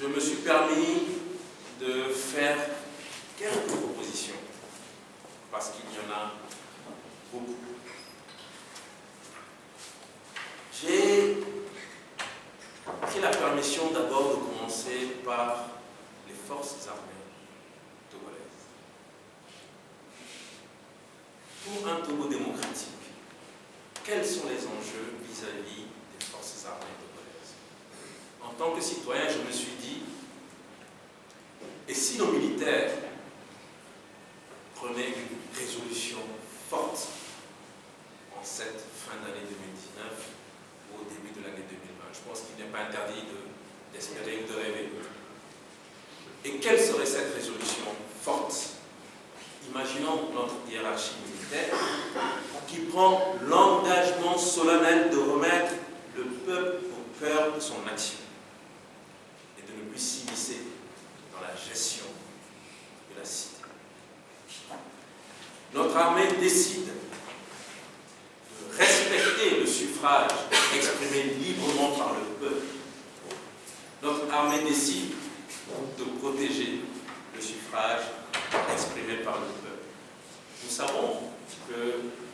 je me suis permis de faire quelques propositions, parce qu'il y en a beaucoup. J'ai pris la permission d'abord de commencer par les forces armées togolaises. Pour un Togo démocratique, quels sont les enjeux vis-à-vis des forces armées togolaises? En tant que citoyen, je me suis dit, et si nos militaires prenaient une résolution forte en cette fin d'année 2019 ou au début de l'année 2020, je pense qu'il n'est pas interdit d'espérer ou de rêver. Et quelle serait cette résolution forte? Imaginons notre hiérarchie militaire qui prend l'engagement solennel de remettre le peuple au cœur de son action et de ne plus s'immiscer dans la gestion de la cité. Notre armée décide de respecter le suffrage exprimé librement par le peuple. Notre armée décide de protéger le suffrage exprimé par le peuple. Nous savons que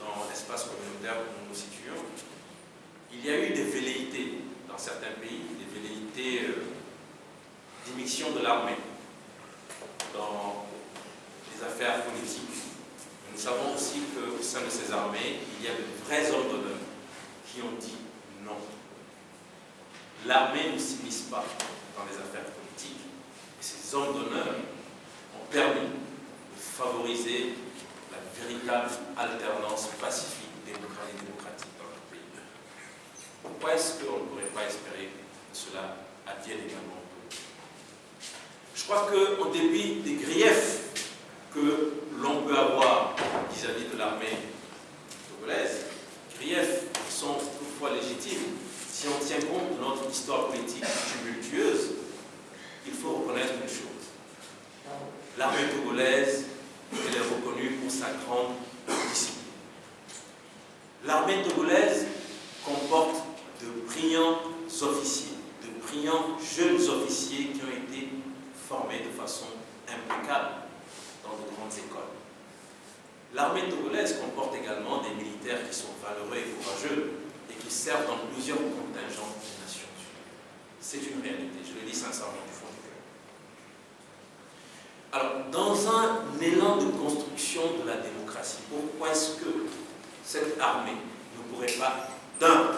dans l'espace communautaire où nous nous situons, il y a eu des velléités dans certains pays, des velléités d'immixtion de l'armée dans les affaires politiques. Nous savons aussi qu'au sein de ces armées, il y a de vrais hommes d'honneur qui ont dit non. L'armée ne s'immisce pas dans les affaires politiques. Et ces hommes d'honneur ont permis de favoriser la véritable alternance pacifique, démocratique dans notre pays. Pourquoi est-ce qu'on ne pourrait pas espérer que cela advienne également? Je crois qu'en dépit des griefs que l'on peut avoir vis-à-vis de l'armée togolaise, griefs qui sont toutefois légitimes, si on tient compte de notre histoire politique tumultueuse, il faut reconnaître une chose. L'armée togolaise, elle est reconnue pour sa grande discipline. L'armée togolaise comporte de brillants officiers, de brillants jeunes officiers qui ont été formés de façon impeccable dans de grandes écoles. L'armée togolaise comporte également des militaires qui sont valeureux et courageux et qui servent dans plusieurs contingents des Nations Unies. C'est une réalité, je le dis sincèrement du fond du cœur. Alors, dans un élan de construction de la démocratie, pourquoi est-ce que cette armée ne pourrait pas, d'un,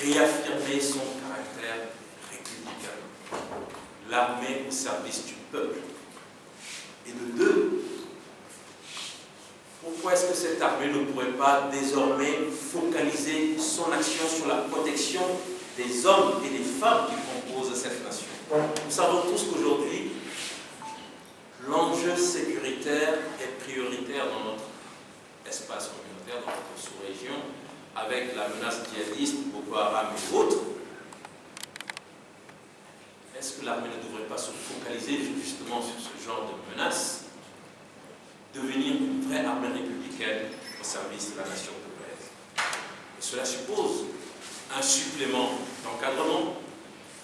réaffirmer son caractère républicain, l'armée au service du peuple, et de deux, pourquoi est-ce que cette armée ne pourrait pas désormais focaliser son action sur la protection des hommes et des femmes qui composent cette nation? Nous savons tous qu'aujourd'hui, l'enjeu sécuritaire est prioritaire dans notre espace communautaire, dans notre sous-région, avec la menace djihadiste, Boko Haram et autres. Est-ce que l'armée ne devrait pas se focaliser justement sur ce genre de menace, devenir une vraie armée républicaine au service de la nation togolaise? Et cela suppose un supplément d'encadrement,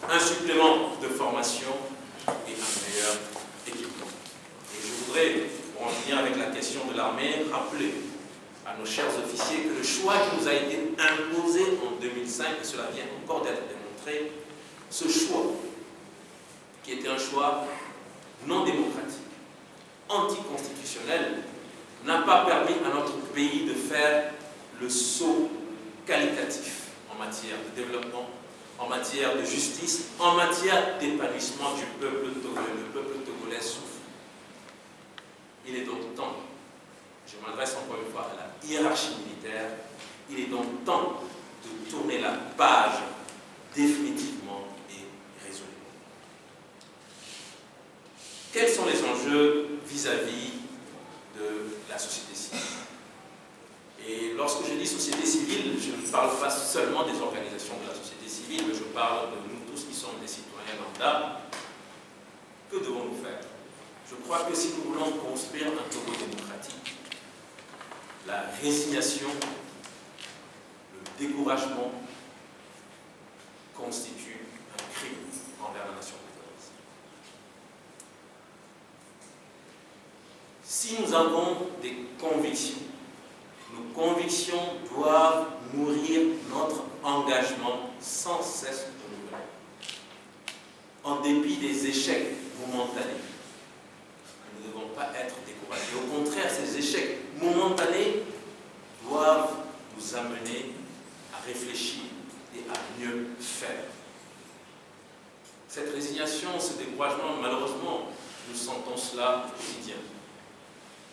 un supplément de formation et un meilleur équipement. Et je voudrais, pour en finir avec la question de l'armée, rappeler à nos chers officiers que le choix qui nous a été imposé en 2005, et cela vient encore d'être démontré, ce choix, qui était un choix non démocratique, anticonstitutionnel, n'a pas permis à notre pays de faire le saut qualitatif en matière de développement, en matière de justice, en matière d'épanouissement du peuple togolais. Le peuple togolais souffre. Il est donc temps, je m'adresse encore une fois à la hiérarchie militaire, il est donc temps de tourner la page définitivement et résolument. Quels sont les enjeux vis-à-vis de la société civile? Et lorsque je dis société civile, je ne parle pas seulement des organisations de la société civile, je parle de nous tous qui sommes des citoyens lambda. Que devons-nous faire? Je crois que si nous voulons construire un Togo démocratique, la résignation, le découragement constituent un crime envers la nation togolaise. Si nous avons des convictions, nos convictions doivent nourrir notre engagement sans cesse renouvelé. En dépit des échecs momentanés, nous ne devons pas être découragés. Au contraire, ces échecs momentanés doivent nous amener à réfléchir et à mieux faire. Cette résignation, ce découragement, malheureusement, nous sentons cela au quotidien.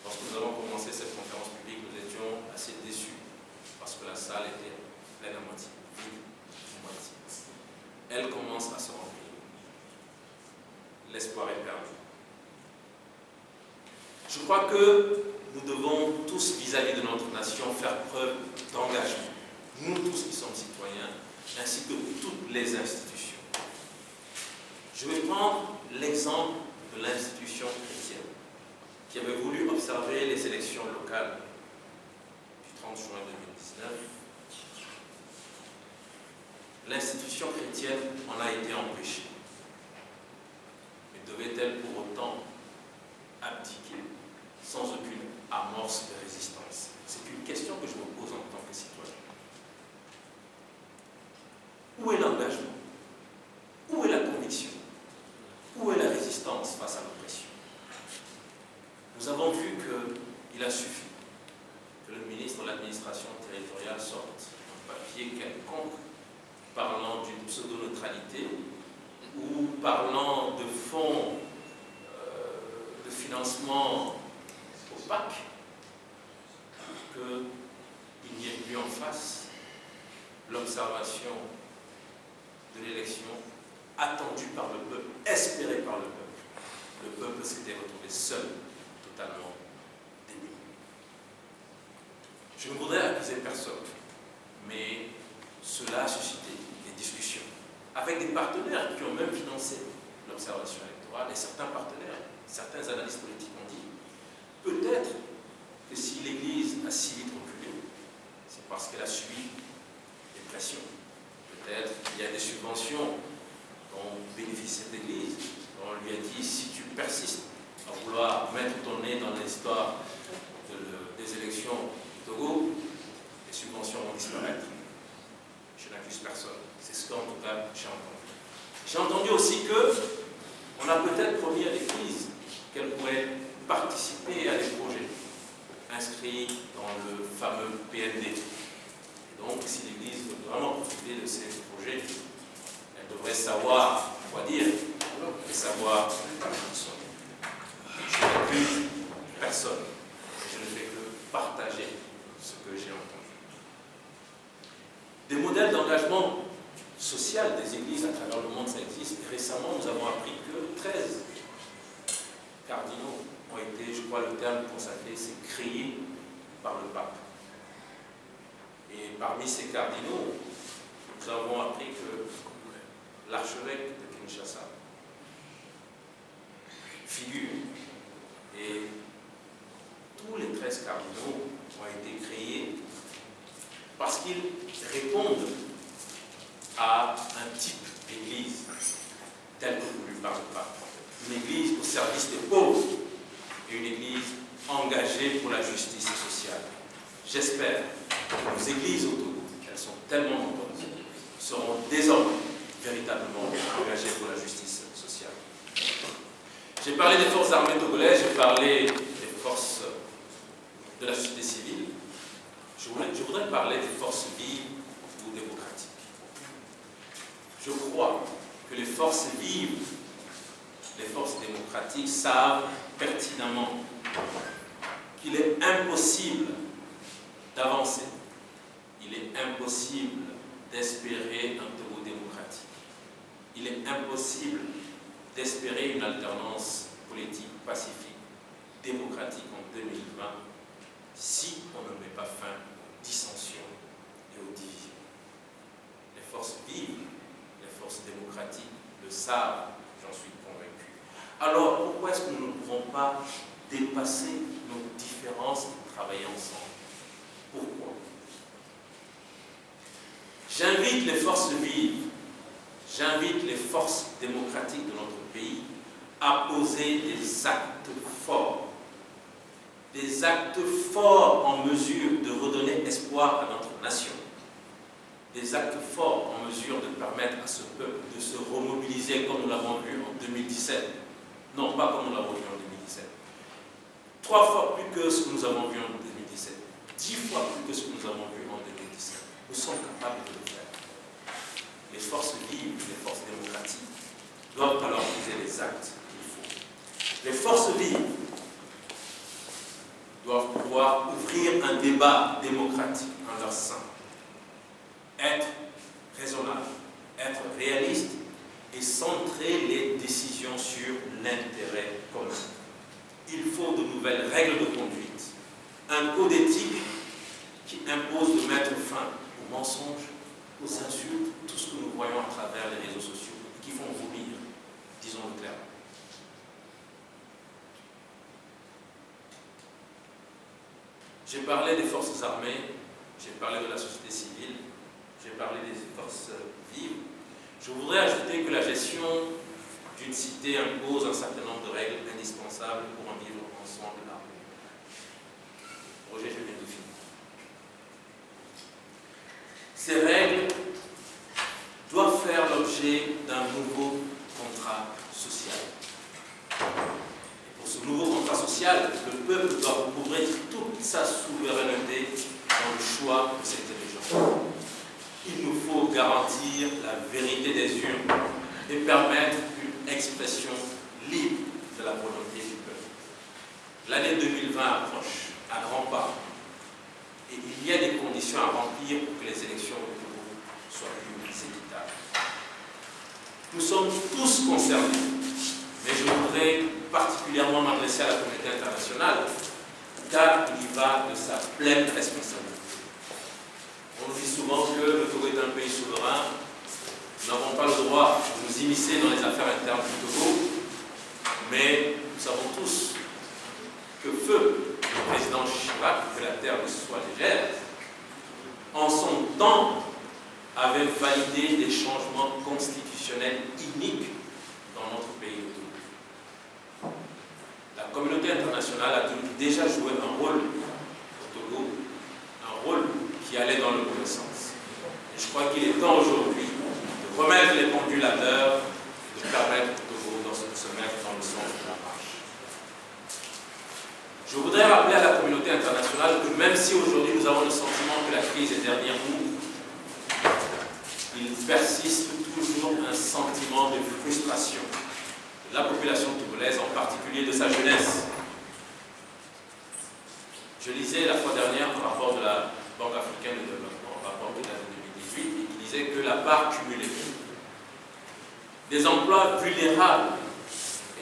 Lorsque nous avons commencé cette conférence publique, nous étions assez déçus parce que la salle était pleine à moitié, vide à moitié. Elle commence à se remplir. L'espoir est perdu. Je crois que nous devons tous, vis-à-vis de notre nation, faire preuve d'engagement. Nous tous qui sommes citoyens, ainsi que toutes les institutions. Je vais prendre l'exemple de l'institution chrétienne qui avait voulu observer les élections locales du 30 juin 2019. L'institution chrétienne en a été empêchée. Mais devait-elle pour autant abdiquer sans aucune amorce de résistance? C'est une question que je me pose en tant que citoyen. Où est l'engagement? Où est la conviction? Où est la résistance face à l'oppression? Nous avons vu qu'il a suffi que le ministre de l'administration territoriale sorte un papier quelconque parlant d'une pseudo-neutralité ou parlant de fonds de financement opaques, qu'il n'y ait plus en face l'observation de l'élection attendue par le peuple, espérée par le peuple. Le peuple s'était retrouvé seul, totalement démuni. Je ne voudrais accuser personne, mais cela a suscité des discussions avec des partenaires qui ont même financé l'observation électorale, et certains partenaires, certains analystes politiques ont dit peut-être que si l'Église a si vite reculé, c'est parce qu'elle a subi des pressions. Peut-être qu'il y a des subventions dont bénéficie cette Église. On lui a dit, si tu persistes à vouloir mettre ton nez dans l'histoire des élections du Togo, les subventions vont disparaître. Je n'accuse personne. C'est ce qu'en tout cas j'ai entendu. J'ai entendu aussi qu'on a peut-être promis à l'Église qu'elle pourrait participer à des projets inscrits dans le fameux PND. Et donc, si l'Église veut vraiment profiter de ces projets, elle devrait savoir quoi dire et savoir consommer. Je n'accuse personne. Je ne fais que partager ce que j'ai entendu. Des modèles d'engagement social des églises à travers le monde, ça existe. Et récemment, nous avons appris que 13 cardinaux ont été, je crois le terme consacré, c'est créé par le pape. Et parmi ces cardinaux, nous avons appris que l'archevêque de Kinshasa figure, et tous les 13 cardinaux ont été créés parce qu'ils répondent à un type d'église tel que voulu par le pape. Une église au service des pauvres et une église engagée pour la justice sociale. J'espère que nos églises au Togo, elles sont tellement nombreuses, seront désormais véritablement engagées pour la justice sociale. J'ai parlé des forces armées togolaises, j'ai parlé des forces de la société civile. Je voudrais parler des forces vives ou démocratiques. Je crois que les forces vives, les forces démocratiques savent pertinemment qu'il est impossible d'avancer. Il est impossible d'espérer un Togo démocratique. Il est impossible d'espérer une alternance politique pacifique, démocratique en 2020 si on ne met pas fin aux dissensions et aux divisions. Les forces vives, les forces démocratiques le savent, j'en suis convaincu. Alors pourquoi est-ce que nous ne pouvons pas dépasser nos différences et travailler ensemble? Pourquoi? J'invite les forces vives, j'invite les forces démocratiques de notre pays à poser des actes forts des actes forts en mesure de redonner espoir à notre nation, des actes forts en mesure de permettre à ce peuple de se remobiliser comme nous l'avons vu en 2017, non pas comme nous l'avons vu en 2017, 3 fois plus que ce que nous avons vu en 2017, 10 fois plus que ce que nous avons vu en 2017. Nous sommes capables de le faire. Les forces vives, les forces démocratiques doivent alors poser les actes qu'il faut. Les forces vives doivent pouvoir ouvrir un débat démocratique en leur sein, être raisonnable, être réaliste et centrer les décisions sur l'intérêt commun. Il faut de nouvelles règles de conduite, un code éthique qui impose de mettre fin aux mensonges, aux insultes, tout ce que nous voyons à travers les réseaux sociaux qui font vomir, disons-le clairement. J'ai parlé des forces armées, j'ai parlé de la société civile, j'ai parlé des forces vives. Je voudrais ajouter que la gestion d'une cité impose un certain nombre de règles indispensables pour en vivre ensemble là. Roger, je viens de finir. Ces règles doivent faire l'objet d'un nouveau contrat social. Et pour ce nouveau contrat social, le peuple doit recouvrer toute sa souveraineté dans le choix de ses dirigeants. Il nous faut garantir la vérité des urnes et permettre une expression libre de la volonté du peuple. L'année 2020 approche à grands pas et il y a des conditions à remplir pour que les élections au Togo soient plus équitables. Nous sommes tous concernés, mais je voudrais particulièrement m'adresser à la communauté internationale car il y va de sa pleine responsabilité. On dit souvent que le Togo est un pays souverain. Nous n'avons pas le droit de nous immiscer dans les affaires internes du Togo, mais nous savons tous que feu le président Chirac, que la terre ne soit légère, en son temps avait validé des changements constitutionnels iniques dans notre pays de Togo. La communauté internationale a déjà joué un rôle au Togo, un rôle qui allait dans le bon sens. Et je crois qu'il est temps aujourd'hui de remettre les pendules à l'heure et de permettre au Togo de se mettre dans le sens de la marche. Je voudrais rappeler à la communauté internationale que même si aujourd'hui nous avons le sentiment que la crise est derrière nous, il persiste toujours un sentiment de frustration de la population togolaise, en particulier de sa jeunesse. Je lisais la fois dernière un rapport de la Banque africaine de développement, un rapport de l'année 2018, qui disait que la part cumulée des emplois vulnérables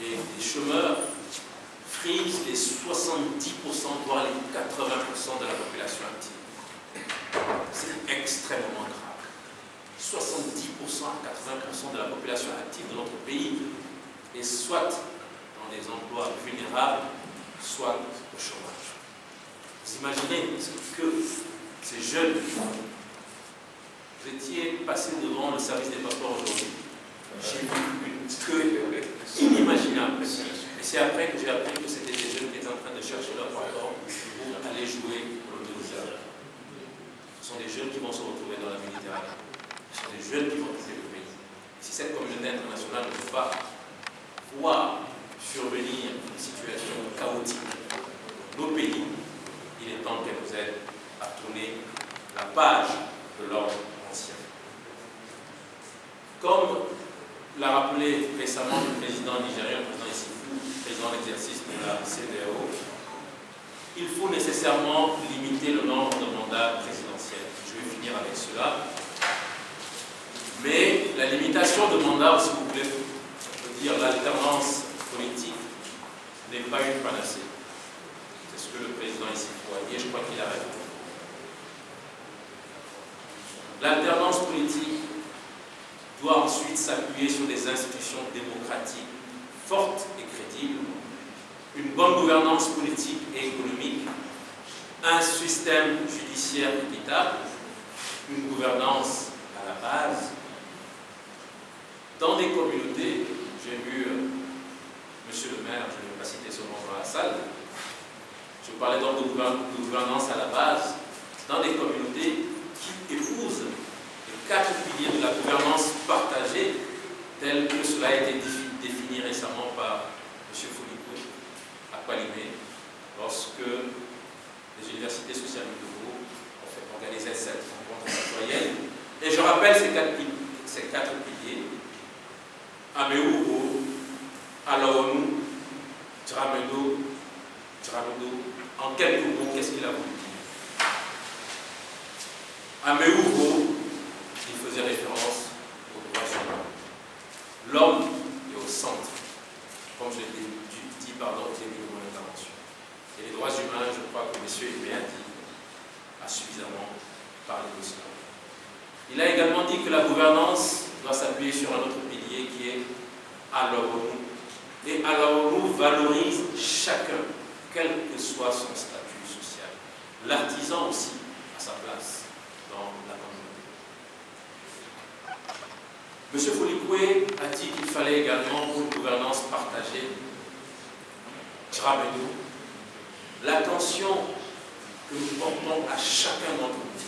et des chômeurs frise les 70%, voire les 80% de la population active. C'est extrêmement grave. 70% à 80% de la population active de notre pays est soit dans des emplois vulnérables, soit au chômage. Vous imaginez ce que ces jeunes, vous étiez passé devant le service des passeports aujourd'hui. J'ai vu une queue inimaginable. Et c'est après que j'ai appris que c'était des jeunes qui étaient en train de chercher leur passeport pour aller jouer pour l'autorisation. Ce sont des jeunes qui vont se retrouver dans la Méditerranée. Ce sont des jeunes qui vont quitter le pays. Si cette communauté internationale ne peut pas voir survenir une situation chaotique dans nos pays, il est temps qu'elle nous aide à tourner la page de l'ordre ancien. Comme l'a rappelé récemment le président nigérien, le président Issoufou, président en exercice de la CEDEAO, il faut nécessairement limiter le nombre de mandats présidentiels. Je vais finir avec cela. Mais la limitation de mandats, si vous voulez, on peut dire l'alternance politique, n'est pas une panacée. C'est ce que le président Issoufou a dit et je crois qu'il a raison. L'alternance politique doit ensuite s'appuyer sur des institutions démocratiques fortes et crédibles, une bonne gouvernance politique et économique, un système judiciaire équitable, une gouvernance à la base. Dans des communautés, j'ai vu monsieur le maire, je ne vais pas citer son nom dans la salle, je parlais gouvernance à la base dans des communautés qui épousent les 4 piliers de la gouvernance partagée, tels que cela a été défini récemment par M. Folikwe à Kwalimé, lorsque les universités sociales du Togo ont fait organiser cette rencontre citoyenne. Et je rappelle ces quatre piliers: Ameouro, Alaonu, Djaramedo. En quelques mots, qu'est-ce qu'il a voulu dire? Ameouro, il faisait référence aux droits humains. L'homme est au centre, comme je l'ai dit au début de mon intervention. Et les droits humains, je crois que M. Iméadi a suffisamment parlé de cela. Il a également dit que la gouvernance doit s'appuyer sur un autre pilier qui est Alaonu. Et Alaonu valorise chacun, quel que soit son statut social. L'artisan aussi a sa place dans la communauté. M. Folikwe a dit qu'il fallait également une gouvernance partagée. Djaramedo, l'attention que nous portons à chacun d'entre nous.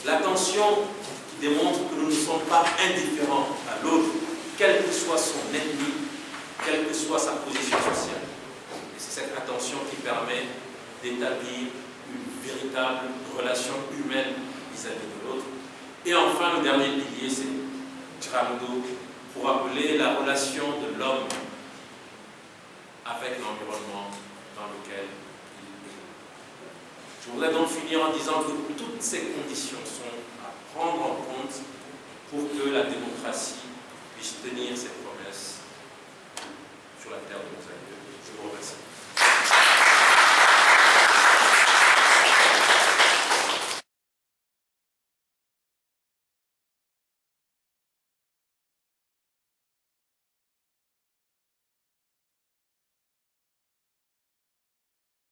L'attention qui démontre que nous ne sommes pas indifférents à l'autre, quelle que soit son ethnie, quelle que soit sa position sociale. Et c'est cette attention qui permet d'établir une véritable relation humaine vis-à-vis de l'autre. Et enfin, le dernier pilier, c'est Djaramedo, pour rappeler la relation de l'homme avec l'environnement dans lequel il vit. Je voudrais donc finir en disant que toutes ces conditions sont à prendre en compte pour que la démocratie puisse tenir ses